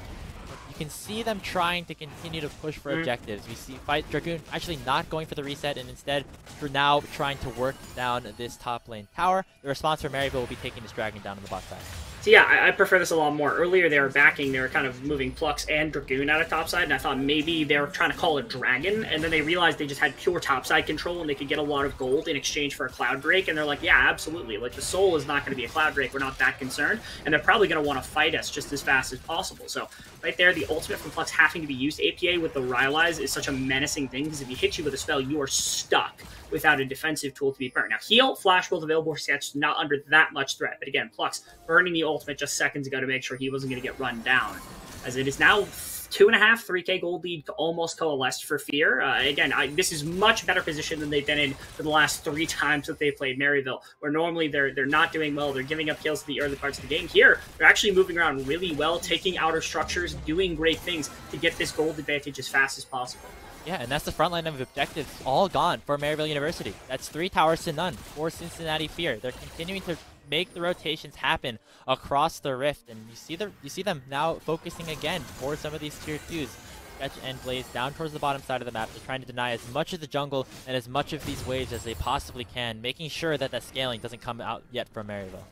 You can see them trying to continue to push for objectives. We see Dragoon actually not going for the reset and instead for now trying to work down this top lane tower. The response from Maryville will be taking this Dragon down on the bot side. So yeah, I prefer this a lot more. Earlier they were kind of moving Plux and Dragoon out of topside, and I thought maybe they were trying to call a Dragon, and then they realized they just had pure topside control and they could get a lot of gold in exchange for a Cloud Drake, and they're like, yeah, absolutely. Like, the Soul is not going to be a Cloud Drake. We're not that concerned, and they're probably going to want to fight us just as fast as possible. So right there, the ultimate from Plux having to be used. APA with the Rylai's is such a menacing thing, because if he hits you with a spell, you are stuck without a defensive tool to be burned. Now, heal, flash bolt available for Sketch, not under that much threat. But again, Plux burning the ultimate just seconds ago to make sure he wasn't going to get run down. As it is now 2.5, 3k gold lead almost coalesced for Fear. Again, this is much better position than they've been in for the last 3 times that they've played Maryville, where normally they're not doing well. They're giving up kills in the early parts of the game. Here, they're actually moving around really well, taking outer structures, doing great things to get this gold advantage as fast as possible. Yeah, and that's the front line of objectives all gone for Maryville University. That's 3 towers to none for Cincinnati Fear. They're continuing to make the rotations happen across the rift, and you see them now focusing again for some of these tier 2s. Sketch and Blaze down towards the bottom side of the map. They're trying to deny as much of the jungle and as much of these waves as they possibly can, making sure that that scaling doesn't come out yet from Maryville.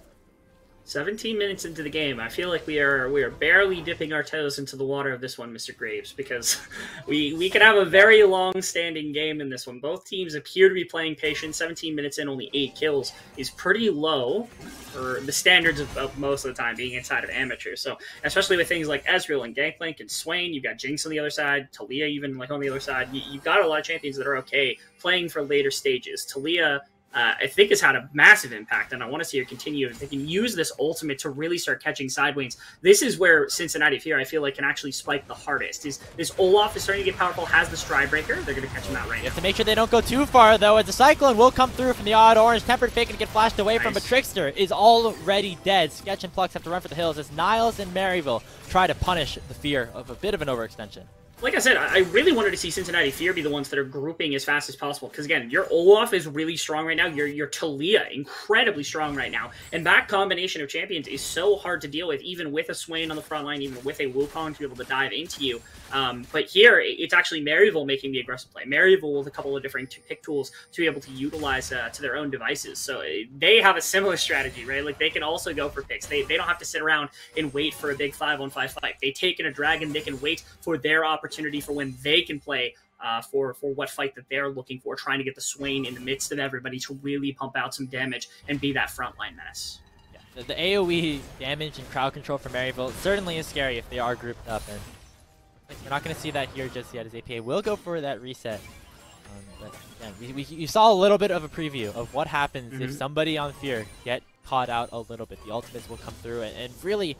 17 minutes into the game, I feel like we are barely dipping our toes into the water of this one, Mr. Graves, because we could have a very long-standing game in this one. Both teams appear to be playing patient. 17 minutes in, only 8 kills is pretty low for the standards of most of the time being inside of amateurs. So, especially with things like Ezreal and Gangplank and Swain, you've got Jinx on the other side, Talia even like on the other side. You've got a lot of champions that are okay playing for later stages. Talia, I think, has had a massive impact, and I want to see her continue. If they can use this ultimate to really start catching sideways, this is where Cincinnati Fear, I feel like, can actually spike the hardest. This Olaf is starting to get powerful, has the Stride Breaker. They're going to catch him out right now. You have to make sure they don't go too far, though, as the Cyclone will come through from the odd orange. Tempered Fate and get flashed away from, but Trickster is already dead. Sketch and Plux have to run for the hills as Niles and Maryville try to punish the Fear of a bit of an overextension. like I said, I really wanted to see Cincinnati Fear be the ones that are grouping as fast as possible. Because again, your Olaf is really strong right now. Your Talia, incredibly strong right now. And that combination of champions is so hard to deal with, even with a Swain on the front line, even with a Wukong to be able to dive into you. But here, it's actually Maryville making the aggressive play. Maryville with a couple of different pick tools to be able to utilize to their own devices. So they have a similar strategy, right? Like, they can also go for picks. They don't have to sit around and wait for a big 5-on-5 fight. They take in a dragon, they can wait for their opportunity for when they can play for what fight that they're looking for, trying to get the Swain in the midst of everybody to really pump out some damage and be that frontline menace. Yeah, the AoE damage and crowd control for Maryville certainly is scary if they are grouped up, and we're not going to see that here just yet, as APA will go for that reset. But again, you saw a little bit of a preview of what happens if somebody on Fear get caught out a little bit. The ultimates will come through, and really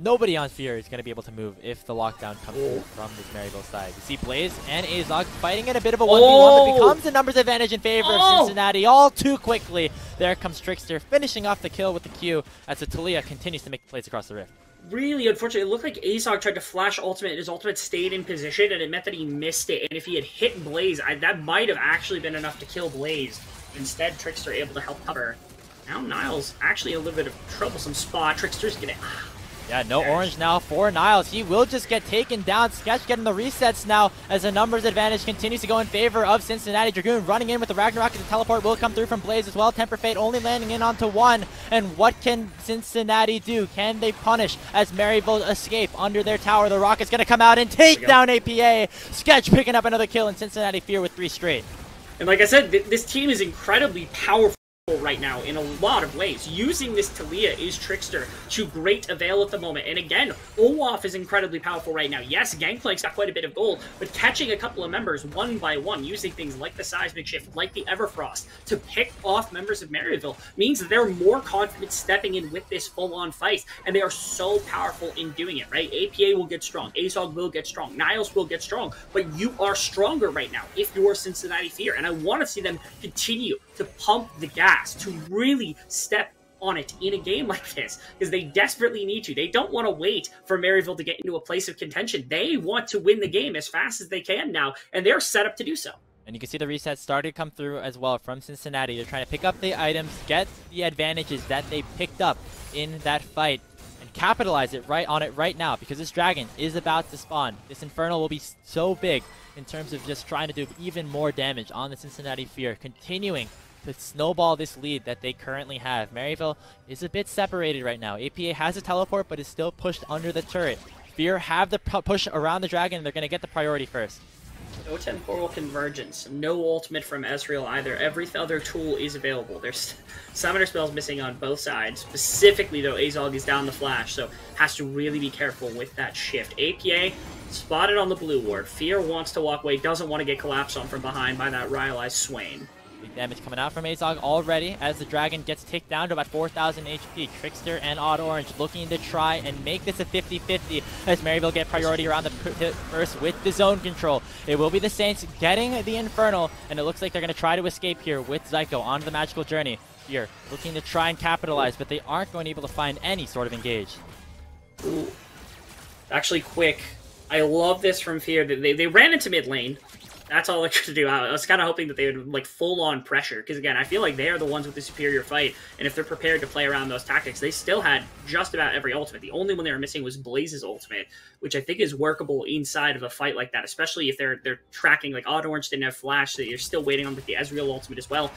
nobody on Fear is going to be able to move if the lockdown comes through from this Maryville side. You see Blaze and Azog fighting in a bit of a 1v1, but becomes a numbers advantage in favor of Cincinnati all too quickly. There comes Trickster finishing off the kill with the Q as the Talia continues to make the plays across the rift. Really unfortunate. It looked like Azog tried to flash ultimate, and his ultimate stayed in position, and it meant that he missed it. And if he had hit Blaze, that might have actually been enough to kill Blaze. Instead, Trickster able to help cover. Now Niles actually in a little bit of troublesome spot. Trickster's gonna... Yeah, no orange now for Niles. He will just get taken down. Sketch getting the resets now as the numbers advantage continues to go in favor of Cincinnati. Dragoon running in with the Ragnarok, and the teleport will come through from Blaze as well. Temper Fate only landing in onto one. And what can Cincinnati do? Can they punish as Maryville escape under their tower? The Rocket's going to come out and take down APA. Sketch picking up another kill, and Cincinnati Fear with 3 straight. And like I said, this team is incredibly powerful right now in a lot of ways. Using this Talia is Trickster to great avail at the moment. And again, Olaf is incredibly powerful right now. Yes, Gangplank's got quite a bit of gold, but catching a couple of members one by one, using things like the Seismic Shift, like the Everfrost, to pick off members of Maryville means that they're more confident stepping in with this full-on fight, and they are so powerful in doing it, right? APA will get strong, Azog will get strong, Niles will get strong, but you are stronger right now if you're Cincinnati Fear, and I want to see them continue to pump the gas, to really step on it in a game like this, because they desperately need to. They don't want to wait for Maryville to get into a place of contention. They want to win the game as fast as they can now, and they're set up to do so. And you can see the resets started to come through as well from Cincinnati. They're trying to pick up the items, get the advantages that they picked up in that fight, and capitalize on it right now, because this dragon is about to spawn. This Infernal will be so big in terms of just trying to do even more damage on the Cincinnati Fear, continuing to snowball this lead that they currently have. Maryville is a bit separated right now. APA has a teleport, but is still pushed under the turret. Fear have the push around the dragon, and they're going to get the priority first. No temporal convergence, no ultimate from Ezreal either. Every other tool is available. There's summoner spells missing on both sides. Specifically, though, Azog is down the flash, so has to really be careful with that shift. APA spotted on the blue ward. Fear wants to walk away, doesn't want to get collapsed on from behind by that Rylai's Swain. Big damage coming out from Azog already as the dragon gets ticked down to about 4,000 HP. Trickster and Odd Orange looking to try and make this a 50-50 as Maryville get priority around the pit first with the zone control. It will be the Saints getting the Infernal, and it looks like they're going to try to escape here with Zyko onto the magical journey. Here, looking to try and capitalize, but they aren't going to be able to find any sort of engage. Ooh. Actually, quick. I love this from Fear. They ran into mid lane. That's all I could do. I was kind of hoping that they would, like, full-on pressure, because, again, I feel like they are the ones with the superior fight, and if they're prepared to play around those tactics, they still had just about every ultimate. The only one they were missing was Blaze's ultimate, which I think is workable inside of a fight like that, especially if they're tracking, like, Odd Orange didn't have Flash, so you're still waiting on the Ezreal ultimate as well.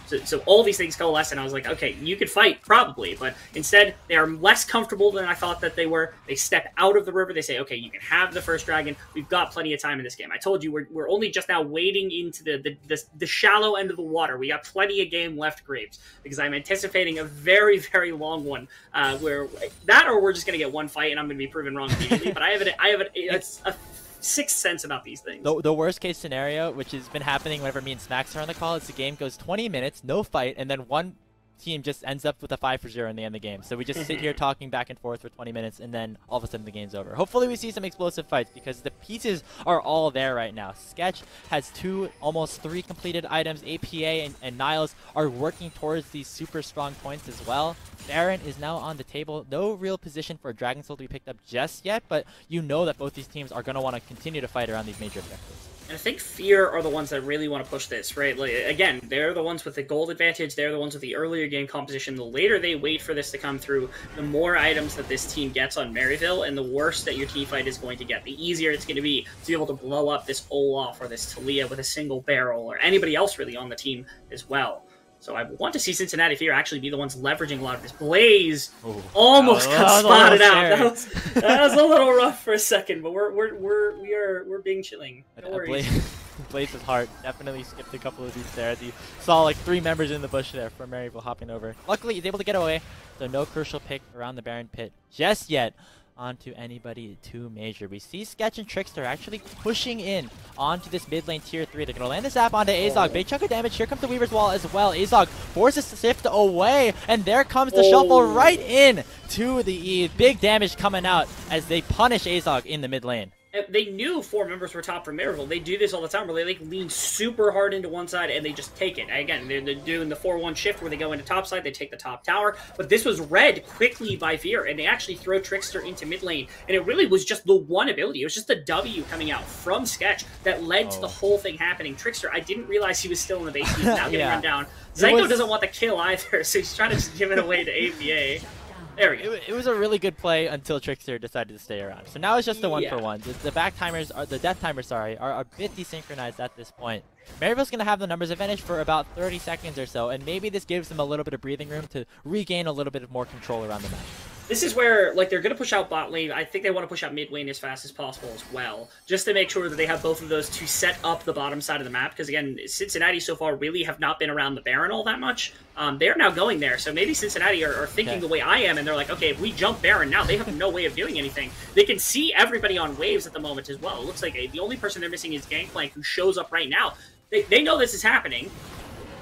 So all these things coalesce, and I was like, okay, you could fight, probably, but instead, they are less comfortable than I thought that they were. They step out of the river, they say, okay, you can have the first dragon, we've got plenty of time in this game. I told you, we're only just now wading into the shallow end of the water. We got plenty of game left, Graves, because I'm anticipating a very, very long one, where that or we're just going to get one fight and I'm going to be proven wrong immediately, but I have a sixth sense about these things. The worst case scenario, which has been happening whenever me and Smacks are on the call, is the game goes 20 minutes, no fight, and then one team just ends up with a 5-0 and they end the game. So we just sit here talking back and forth for 20 minutes, and then all of a sudden the game's over. Hopefully we see some explosive fights because the pieces are all there right now. Sketch has 2, almost 3 completed items. APA and Niles are working towards these super strong points as well. Baron is now on the table. No real position for Dragon Soul to be picked up just yet, but you know that both these teams are going to want to continue to fight around these major objectives. And I think Fear are the ones that really want to push this, right? Like, again, they're the ones with the gold advantage. They're the ones with the earlier game composition. The later they wait for this to come through, the more items that this team gets on Maryville, and the worse that your team fight is going to get. The easier it's going to be able to blow up this Olaf or this Talia with a single barrel, or anybody else really on the team as well. So I want to see Cincinnati Fear actually be the ones leveraging a lot of this. Blaze almost got spotted out. That was a little rough for a second, but we're being chilling. No worries. Blaze's heart definitely skipped a couple of these there. You saw like 3 members in the bush there for Maryville hopping over. Luckily, he's able to get away, so no crucial pick around the Baron pit just yet onto anybody too major. We see Sketch and Trickster actually pushing in onto this mid lane tier 3. They're going to land the zap onto Azog. Big chunk of damage. Here comes the Weaver's Wall as well. Azog forces the Sift away, and there comes the shuffle right in to the E. Big damage coming out as they punish Azog in the mid lane. They knew 4 members were top from Maryville. They do this all the time where they like lean super hard into one side and they just take it. Again, they're doing the 4-1 shift where they go into top side, they take the top tower. But this was read quickly by Fear, and they actually throw Trickster into mid lane. And it really was just the one ability. It was just the W coming out from Sketch that led to the whole thing happening. Trickster, I didn't realize he was still in the base. He's now getting run down. Zyko doesn't want the kill either, so he's trying to just give it away to APA. There we go. It was a really good play until Trickster decided to stay around. So now it's just the 1-for-1. The back timers, the death timers, sorry, are a bit desynchronized at this point. Maryville's going to have the numbers advantage for about 30 seconds or so, and maybe this gives them a little bit of breathing room to regain a little bit of more control around the map. This is where, like, they're going to push out bot lane. I think they want to push out mid lane as fast as possible as well, just to make sure that they have both of those to set up the bottom side of the map. Because, again, Cincinnati so far really have not been around the Baron all that much. They're now going there, so maybe Cincinnati are thinking the way I am, and they're like, okay, if we jump Baron now, they have no way of doing anything. They can see everybody on waves at the moment as well. It looks like the only person they're missing is Gangplank, who shows up right now. They know this is happening.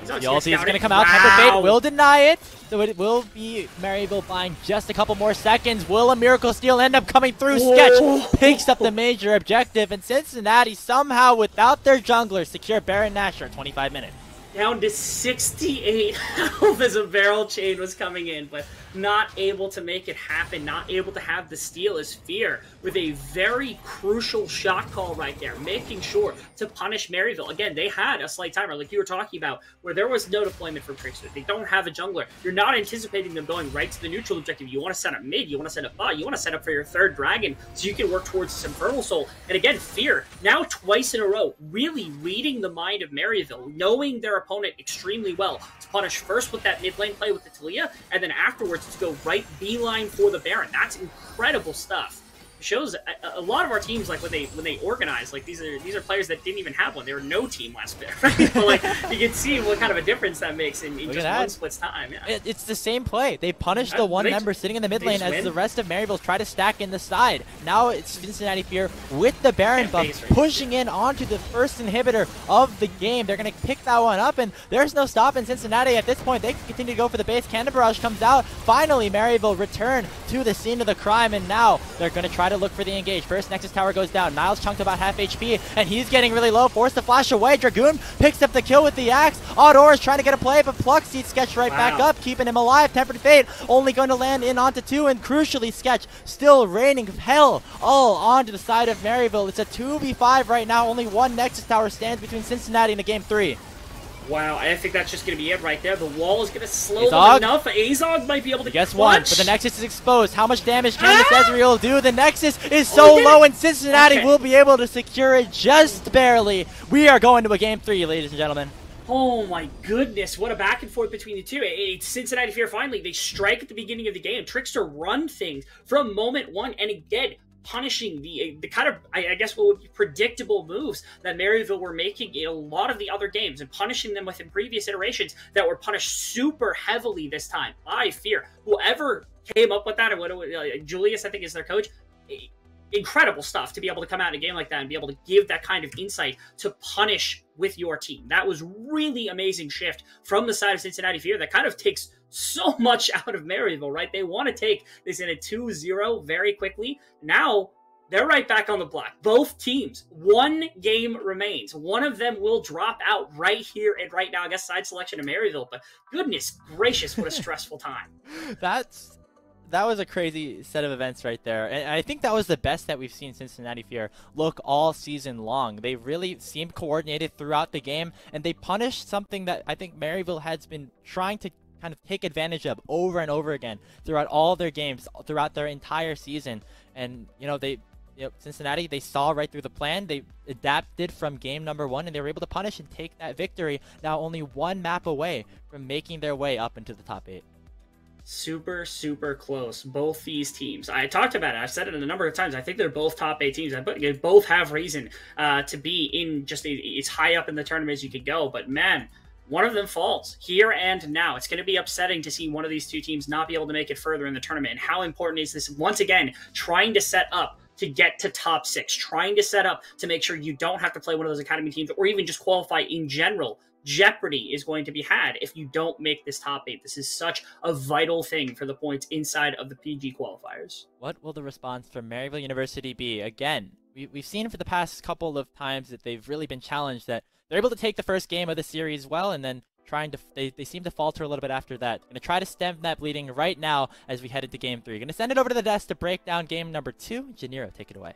The ulti is going to come out. Temper Fate will deny it. So it will be Maryville buying just a couple more seconds. Will a Miracle Steal end up coming through? Sketch picks up the major objective. And Cincinnati somehow, without their jungler, secure Baron Nashor 25 minutes. Down to 68 health as a barrel chain was coming in, but not able to make it happen, not able to have the steal as Fear with a very crucial shot call right there, making sure to punish Maryville. Again, they had a slight timer, like you were talking about, where there was no deployment from Trickster. They don't have a jungler. You're not anticipating them going right to the neutral objective. You want to set up mid, you want to set up bot, you want to set up for your 3rd dragon so you can work towards this Infernal Soul. And again, Fear, now twice in a row, really reading the mind of Maryville, knowing their opponent extremely well, to punish first with that mid lane play with the Talia, and then afterwards to go right beeline for the Baron. That's incredible stuff. It shows a lot of our teams, like when they organize, like these are players that didn't even have one. They were no team last year, right? But like you can see what kind of a difference that makes in just one split's time. Yeah. It's the same play. They punished the one member sitting in the mid lane as the rest of Maryville try to stack in the side. Now it's Cincinnati Fear with the Baron buff pushing in onto the first inhibitor of the game. They're going to pick that one up, and there's no stopping Cincinnati at this point. They can continue to go for the base. Cannon Barrage comes out. Finally, Maryville return to the scene of the crime, and now they're going to try to look for the engage. First Nexus Tower goes down. Niles chunked about half HP, and he's getting really low. Forced to flash away. Dragoon picks up the kill with the axe. Audor is trying to get a play, but Pluck sees Sketch right back up, keeping him alive. Tempered Fate only going to land in onto 2, and crucially, Sketch still raining hell all onto the side of Maryville. It's a 2v5 right now. Only one Nexus Tower stands between Cincinnati and the game 3. Wow, I think that's just going to be it right there. The wall is going to slow them enough. Azog might be able to guess what? But the Nexus is exposed. How much damage can this Ezreal do? The Nexus is so low, and Cincinnati will be able to secure it just barely. We are going to a game 3, ladies and gentlemen. Oh my goodness, what a back and forth between the two. It's Cincinnati Fear finally. They strike at the beginning of the game. Trickster run things from moment 1, and again, punishing the kind of, I guess, what would be predictable moves that Maryville were making in a lot of the other games, and punishing them within previous iterations that were punished super heavily this time by Fear. Whoever came up with that, and Julius, I think, is their coach. Incredible stuff to be able to come out in a game like that and be able to give that kind of insight to punish with your team. That was really amazing shift from the side of Cincinnati Fear that kind of takes so much out of Maryville, right? They want to take this in a 2-0 very quickly. Now, they're right back on the block. Both teams, one game remains. One of them will drop out right here and right now. I guess side selection to Maryville, but goodness gracious, what a stressful time. That was a crazy set of events right there. And I think that was the best that we've seen Cincinnati Fear look all season long. They really seemed coordinated throughout the game, and they punished something that I think Maryville has been trying to kind of take advantage of over and over again throughout all their games, throughout their entire season. And, Cincinnati, they saw right through the plan. They adapted from game number 1, and they were able to punish and take that victory, now only one map away from making their way up into the top 8. Super, super close, both these teams. I talked about it. I've said it a number of times. I think they're both top 8 teams. They both have reason to be in just as high up in the tournament as you could go. But man, one of them falls here and now. It's going to be upsetting to see one of these two teams not be able to make it further in the tournament. And how important is this? Once again, trying to set up to get to top 6, trying to set up to make sure you don't have to play one of those academy teams or even just qualify in general. Jeopardy is going to be had if you don't make this top 8. This is such a vital thing for the points inside of the PG qualifiers. What will the response from Maryville University be? Again, we've seen for the past couple of times that they've really been challenged, that they're able to take the first game of the series well, and then they seem to falter a little bit after that. Going to try to stem that bleeding right now as we head into game 3. Going to send it over to the desk to break down game number 2. Janiro, take it away.